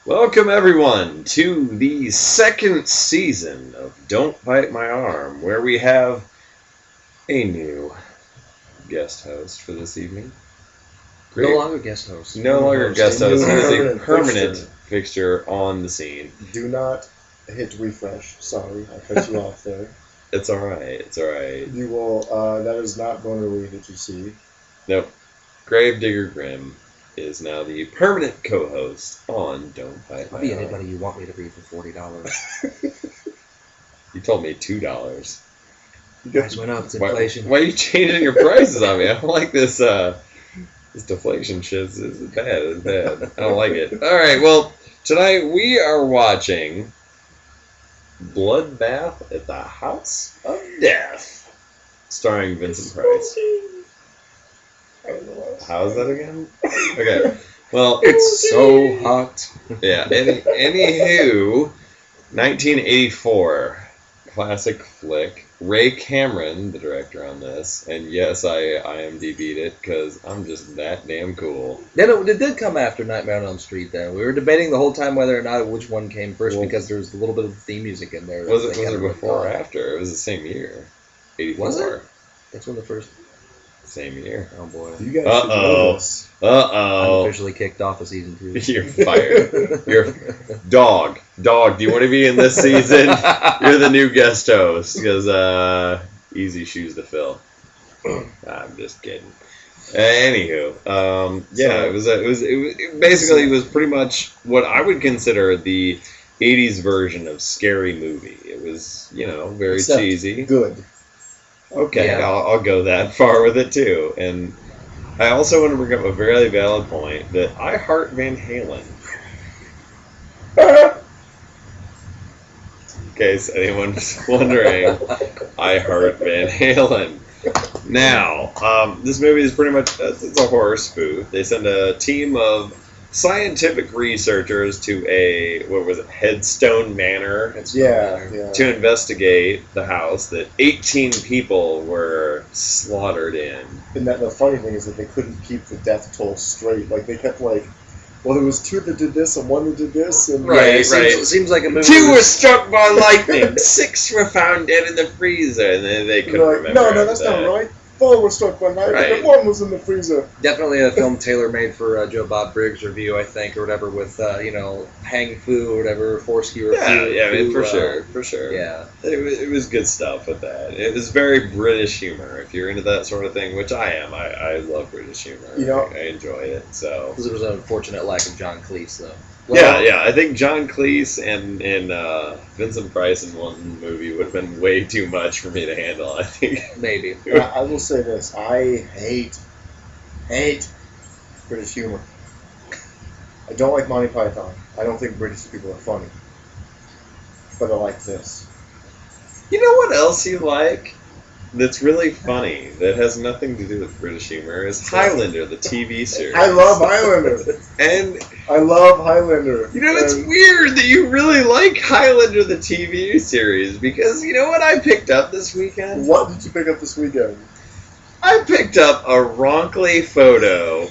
Welcome, everyone, to the second season of Don't Bite My Arm, where we have a new guest host for this evening. Great. No longer guest host. No longer guest host. He is a permanent fixture on the scene. Do not hit refresh. Sorry, I cut you off there. It's alright. It's alright. You will, that is not going to read that you see. Nope. Gravedigger Grimm is now the permanent co-host on Don't Bite My Arm. I'll be anybody you want me to be for $40. You told me $2. You guys went up. It's inflation. Why are you changing your prices on me? I don't like this. This deflation shit is bad. It's bad. I don't like it. All right. Well, tonight we are watching Bloodbath at the House of Death, starring Vincent Price. How's that again? Okay. Well, it's so hot. Yeah. Anywho, 1984 classic flick. Ray Cameron, the director on this, and yes, I IMDb'd it because I'm just that damn cool. It did come after Nightmare on Elm Street, though. We were debating the whole time whether or not which one came first because there was a little bit of theme music in there. Was it before or after? It was the same year. 84. Was it? That's when the first... Same year. Oh, boy. You guys should know this. Uh-oh. I'm officially kicked off of season 2. You're fired. You're... Dog, do you want to be in this season? You're the new guest host, because, easy shoes to fill. I'm just kidding. Anywho, it was pretty much what I would consider the 80s version of Scary Movie. It was, very cheesy. Good. Okay, yeah. I'll go that far with it too. And I also want to bring up a very valid point that I heart Van Halen. In case anyone's wondering, I heart Van Halen. Now, this movie is pretty much it's a horror spoof. They send a team of scientific researchers to a Headstone Manor to investigate the house that 18 people were slaughtered in. And the funny thing is that they couldn't keep the death toll straight. Like they kept there was 2 that did this and 1 that did this, and it seems like a movie. 2 were struck by lightning. 6 were found dead in the freezer, and then they couldn't remember. No, that's not right. 4 were struck by lightning, and 1 was in the freezer. Definitely a film tailor-made for Joe Bob Briggs' review, I think, or whatever, with, Hang Fu or whatever, Foreskew or Fu. Yeah, for sure. Yeah. It was good stuff with that. It was very British humor, if you're into that sort of thing, which I am. I love British humor. I enjoy it, so. Because there was an unfortunate lack of John Cleese, though. Yeah, I think John Cleese and Vincent Price in one movie would have been way too much for me to handle, I think. Maybe. I will say this. I hate British humor. I don't like Monty Python. I don't think British people are funny. But I like this. You know what else you like? That's really funny, that has nothing to do with British humor, is Highlander, the TV series. I love Highlander. And I love Highlander. It's weird that you really like Highlander, the TV series, because you know what I picked up this weekend? What did you pick up this weekend? I picked up a Ronkley photo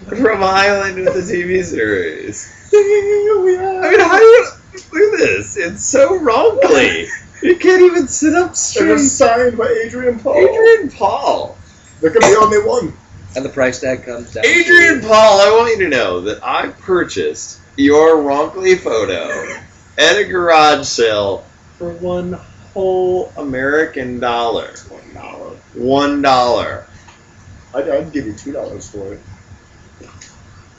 from Highlander, the TV series. I mean, how do you... Look at this. It's so Ronkley. You can't even sit up straight. It was signed by Adrian Paul. Adrian Paul. There could be only one. And the price tag comes down. Adrian Paul, I want you to know that I purchased your Ronkley photo at a garage sale for $1 whole American dollar. $1. I'd give you $2 for it.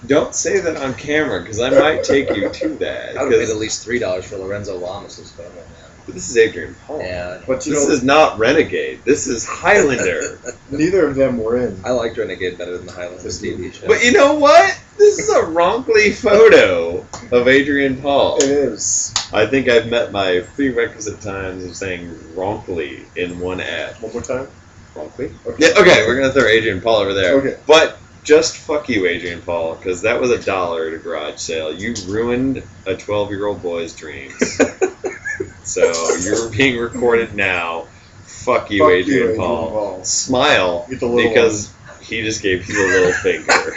Don't say that on camera, because I might take you to that. I would have paid at least $3 for Lorenzo Lamas' photo, man. This is Adrian Paul. Yeah. But this is not Renegade. This is Highlander. Neither of them were in. I liked Renegade better than the Highlander TV show. But you know what? This is a Ronkley photo of Adrian Paul. It is. I think I've met my prerequisite times of saying Ronkley in one ad. One more time? Ronkley? Okay. Yeah, okay, we're going to throw Adrian Paul over there. Okay. But just fuck you, Adrian Paul, because that was $1 at a garage sale. You ruined a 12-year-old boy's dreams. So you're being recorded now. Fuck you, Adrian Paul. Smile, because he just gave you a little finger.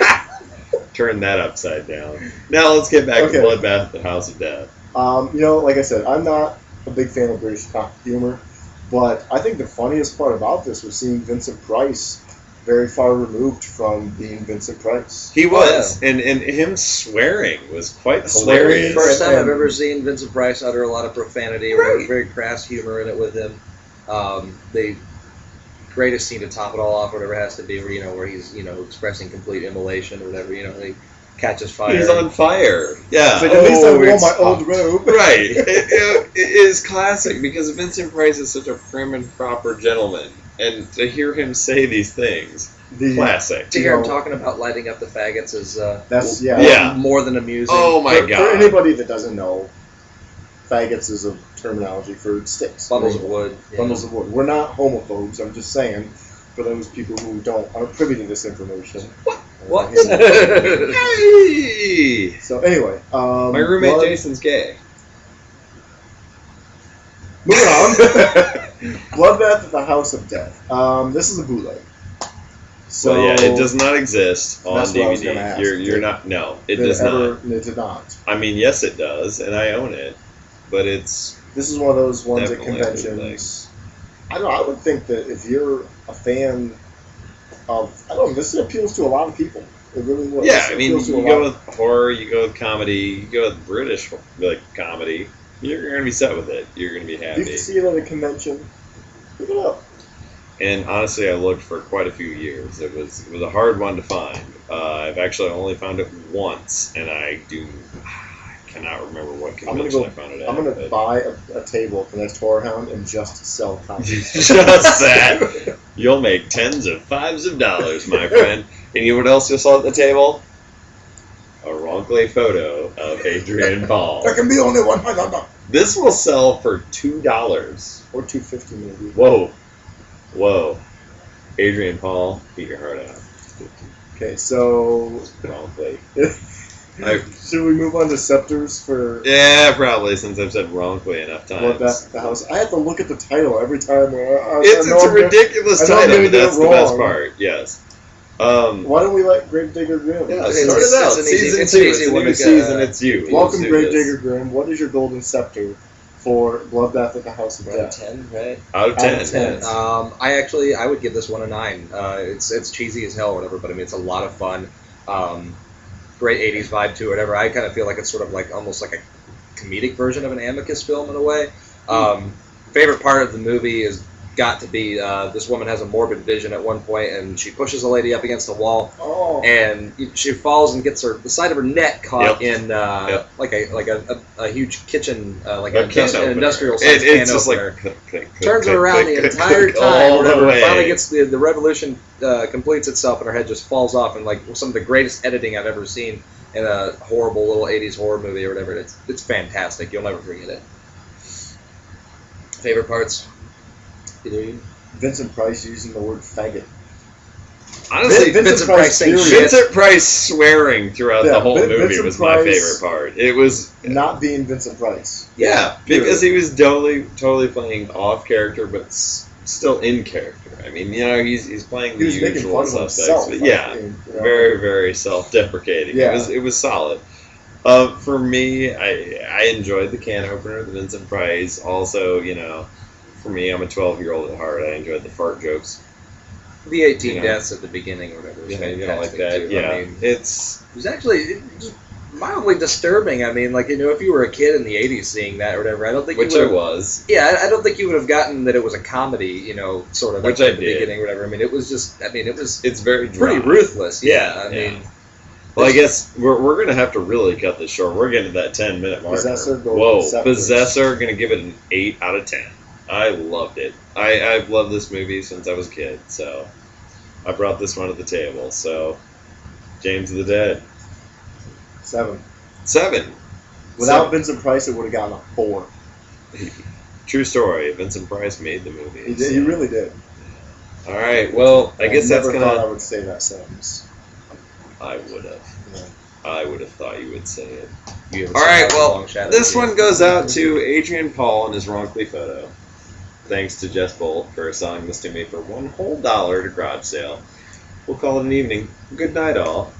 Turn that upside down. Now let's get back to Okay. Bloodbath at the House of Death. Like I said, I'm not a big fan of British humor, but I think the funniest part about this was seeing Vincent Price very far removed from being Vincent Price. He was, and him swearing was quite Swearing hilarious. First time And- I've ever seen Vincent Price utter a lot of profanity or Right. very crass humor in it with him. The greatest scene to top it all off, whatever it has to be, where he's expressing complete immolation or whatever. He catches fire. He's on fire. Yeah. It's like, at least I wore it's my old hot. robe. Right. It is classic because Vincent Price is such a prim and proper gentleman, and to hear him say these things, classic. To hear him talking about lighting up the faggots is That's Yeah. more than amusing. Oh my for god. anybody that doesn't know, faggots is a terminology for sticks. Bundles of wood. Yeah. Bundles of wood. We're not homophobes. I'm just saying, for those people who aren't privy to this information. What? Hey! So anyway, My roommate Jason's gay. Moving on. Bloodbath at the House of Death. This is a bootleg. So So yeah, it does not exist on That's what I was gonna DVD. ask. You're not. No, it did does not. It did not. I mean, yes, it does, and I own it, but it's This is one of those ones at Definitely a conventions. I don't know. I would think that if you're a fan of, I don't know, this appeals to a lot of people. It really will. yeah. This I mean, appeals to you a go lot. with horror, you go with comedy, you go with British comedy. You're gonna be set with it. You're gonna be You happy. can see it at a convention. Pick it up. And honestly, I looked for quite a few years. It was a hard one to find. I've actually only found it once, and I cannot remember what convention I found it at. I'm gonna but- buy a table at the next Horror Hound and just sell copies. Just that. You'll make tens of fives of dollars, my friend. And you know what else you'll sell at the table? A wrongly photo of Adrian Paul. There can be only one. This will sell for $2. Or $2.50 maybe. Whoa. Adrian Paul, beat your heart out. Okay, so Wrongly. should we move on to scepters for Yeah, probably, since I've said wrongly enough times. Bloodbath at the House? I have to look at the title every time. It's a ridiculous I know I'm title, gonna but get that's it the best wrong. part, yes. Why don't we let Gravedigger Grimm? Yeah, It's- start it's it out. an easy- Season it's 2, an it's easy a one new to get, season, it's you. Welcome, Let's do Gravedigger this. Grimm. What is your golden scepter for Bloodbath at the House of Out of Death? 10, right? Out of 10. Out of 10. I would give this one a 9. It's cheesy as hell or whatever, but I mean it's a lot of fun. Great 80s vibe to it, whatever. I kind of feel like it's sort of like almost like a comedic version of an Amicus film in a way. Favorite part of the movie has got to be this woman has a morbid vision at one point, and she pushes a lady up against the wall, Oh, and she falls and gets the side of her neck caught Yep. in Yep. like a huge kitchen, like A an can opener. industrial size can It's just opener. like click, click, Turns click, her around click, the click, entire click, time, all the whatever. way. Finally gets the revolution completes itself, and her head just falls off, and like some of the greatest editing I've ever seen in a horrible little 80s horror movie or whatever. It's fantastic. You'll never forget it. Favorite parts? Either you? Vincent Price using the word faggot. Honestly, Vincent Price saying period. shit. Vincent Price swearing throughout Yeah, the whole movie Vincent was my Price- favorite part. It was Not being Vincent Price. yeah, because he was totally playing off character, but still in character. I mean, he's playing He the was making usual fun of suspects, himself. but yeah, very very self-deprecating. Yeah. It was solid. For me, I enjoyed the can opener, the Vincent Price. Also, for me, I'm a 12-year-old at heart. I enjoyed the fart jokes. The 18 You know. deaths at the beginning or whatever. Was Yeah, you don't like fantastic, that. too. Yeah, I mean, it's it was actually just mildly disturbing. I mean, like, if you were a kid in the 80s seeing that or whatever, I don't think which you I would. was. Yeah, I don't think you would have gotten that it was a comedy, sort of Which like I at the did. beginning or whatever. I mean, it was just, it was It's very pretty dry. ruthless. Yeah, Yeah, I mean, Well, I guess we're going to have to really cut this short. We're getting to that 10-minute marker. Possessor, Golden Whoa, Scepters. Possessor, going to give it an 8 out of 10. I loved it. I've loved this movie since I was a kid, so I brought this one to the table. So, James of the Dead. 7. 7. Without So- Vincent Price, it would have gotten a 4. True story. Vincent Price made the movie. He did. He really did. All right, well, I guess that's never going thought I to... would say that sentence. I would have. Yeah. I would have thought you would say it. you haven't All seen right, that well, Long Shadow this yet. one goes out to Adrian Paul and his wrongly photo. Thanks to Jess Bolt for selling this to me for $1 whole to garage sale. We'll call it an evening. Good night, all.